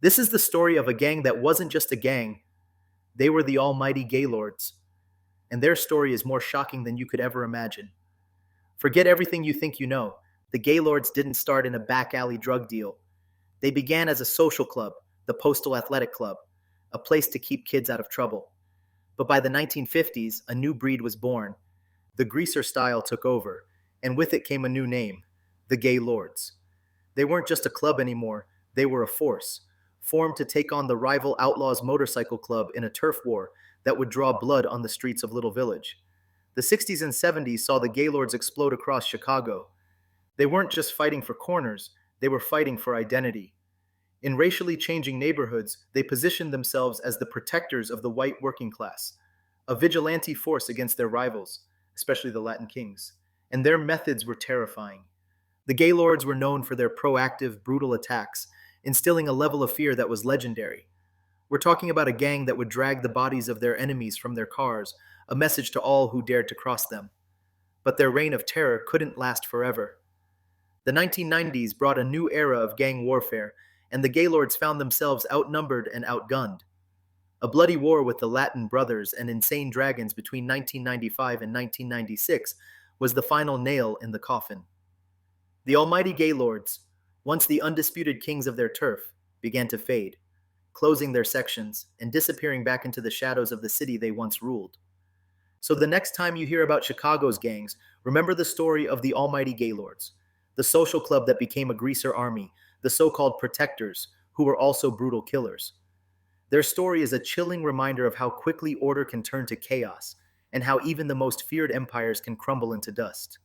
This is the story of a gang that wasn't just a gang, they were the Almighty Gaylords. And their story is more shocking than you could ever imagine. Forget everything you think you know. The Gaylords didn't start in a back alley drug deal. They began as a social club, the Postal Athletic Club, a place to keep kids out of trouble. But by the 1950s, a new breed was born. The greaser style took over, and with it came a new name, the Gaylords. They weren't just a club anymore, they were a force, formed to take on the rival Outlaws Motorcycle Club in a turf war that would draw blood on the streets of Little Village. The 60s and 70s saw the Gaylords explode across Chicago. They weren't just fighting for corners, they were fighting for identity. In racially changing neighborhoods, they positioned themselves as the protectors of the white working class, a vigilante force against their rivals, especially the Latin Kings. And their methods were terrifying. The Gaylords were known for their proactive, brutal attacks, instilling a level of fear that was legendary. We're talking about a gang that would drag the bodies of their enemies from their cars, a message to all who dared to cross them. But their reign of terror couldn't last forever. The 1990s brought a new era of gang warfare, and the Gaylords found themselves outnumbered and outgunned. A bloody war with the Latin Brothers and Insane Dragons between 1995 and 1996 was the final nail in the coffin. The Almighty Gaylords, once the undisputed kings of their turf, began to fade, closing their sections and disappearing back into the shadows of the city they once ruled. So the next time you hear about Chicago's gangs, remember the story of the Almighty Gaylords, the social club that became a greaser army, the so-called protectors, who were also brutal killers. Their story is a chilling reminder of how quickly order can turn to chaos, and how even the most feared empires can crumble into dust.